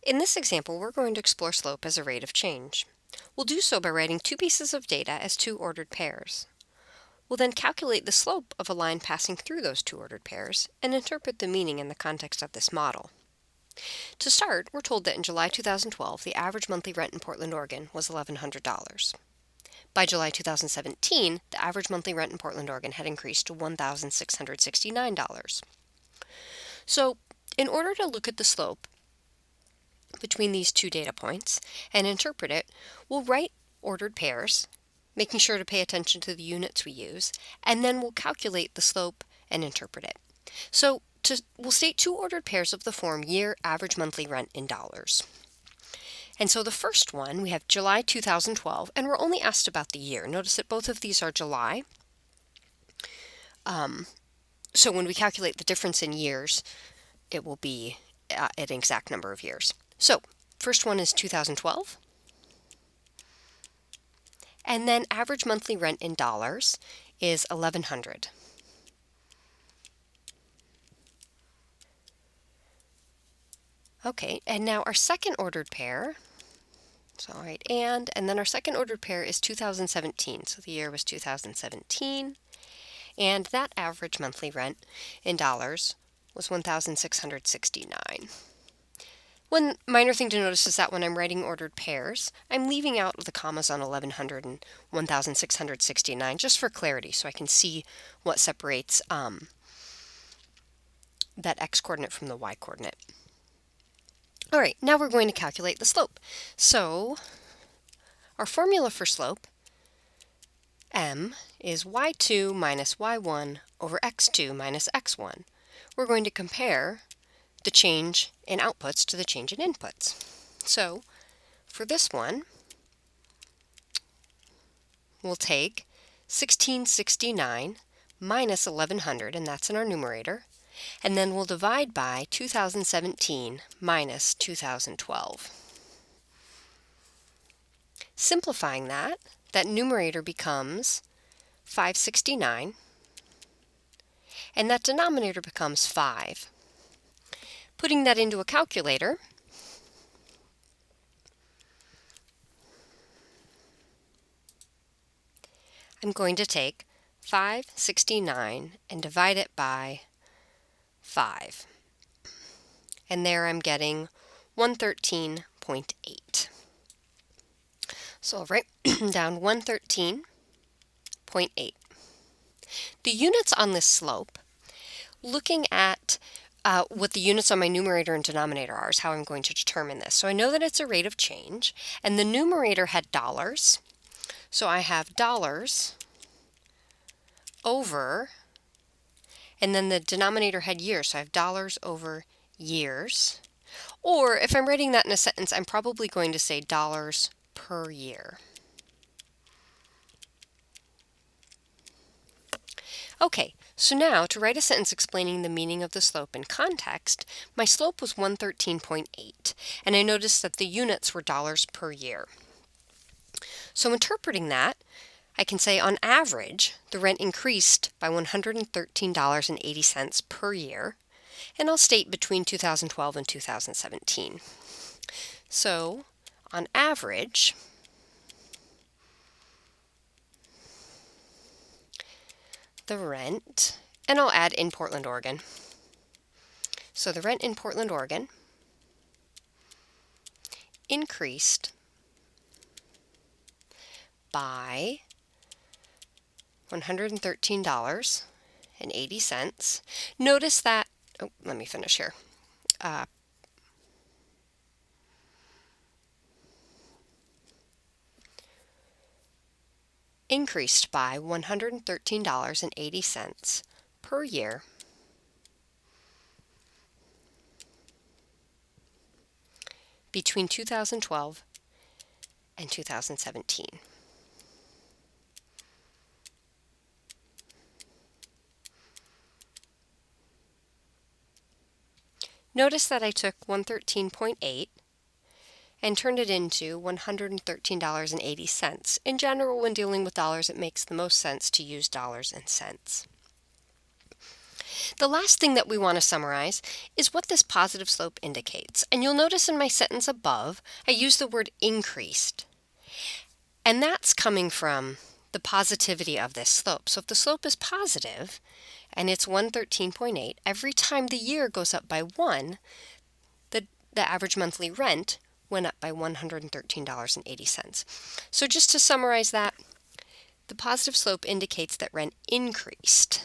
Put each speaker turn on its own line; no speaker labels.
In this example, we're going to explore slope as a rate of change. We'll do so by writing two pieces of data as two ordered pairs. We'll then calculate the slope of a line passing through those two ordered pairs and interpret the meaning in the context of this model. To start, we're told that in July 2012, the average monthly rent in Portland, Oregon was $1,100. By July 2017, the average monthly rent in Portland, Oregon had increased to $1,669. So, in order to look at the slope between these two data points and interpret it, we'll write ordered pairs, making sure to pay attention to the units we use, and then we'll calculate the slope and interpret it. So we'll state two ordered pairs of the form year average monthly rent in dollars. And so the first one, we have July 2012, and we're only asked about the year. Notice that both of these are July. So when we calculate the difference in years, it will be an exact number of years. So first one is 2012. And then average monthly rent in dollars is $1,100. Okay, and now our second ordered pair, so all right, and then our second ordered pair is 2017, so the year was 2017, and that average monthly rent in dollars was $1,669. One minor thing to notice is that when I'm writing ordered pairs, I'm leaving out the commas on 1100 and 1669 just for clarity so I can see what separates that x-coordinate from the y-coordinate. All right, now we're going to calculate the slope. So our formula for slope, m, is y2 minus y1 over x2 minus x1. We're going to compare the change in outputs to the change in inputs. So for this one, we'll take 1669 minus 1100, and that's in our numerator, and then we'll divide by 2017 minus 2012. Simplifying that numerator becomes 569, and that denominator becomes 5. Putting that into a calculator, I'm going to take 569 and divide it by 5. And there I'm getting 113.8. So I'll write down 113.8. The units on this slope, looking at what the units on my numerator and denominator are, is how I'm going to determine this. So I know that it's a rate of change, and the numerator had dollars. So I have dollars over, and then the denominator had years, so I have dollars over years. Or if I'm writing that in a sentence, I'm probably going to say dollars per year. Okay, so now to write a sentence explaining the meaning of the slope in context, my slope was 113.8, and I noticed that the units were dollars per year. So interpreting that, I can say on average, the rent increased by $113.80 per year, and I'll state between 2012 and 2017. So on average, the rent, and I'll add in Portland, Oregon. So the rent in Portland, Oregon increased by $113.80. Notice that, let me finish here. Increased by $113.80 per year between 2012 and 2017. Notice that I took 113.8 and turned it into $113.80. In general, when dealing with dollars, it makes the most sense to use dollars and cents. The last thing that we want to summarize is what this positive slope indicates. And you'll notice in my sentence above, I use the word increased. And that's coming from the positivity of this slope. So if the slope is positive and it's 113.8, every time the year goes up by 1, the average monthly rent went up by $113.80. So just to summarize that, the positive slope indicates that rent increased.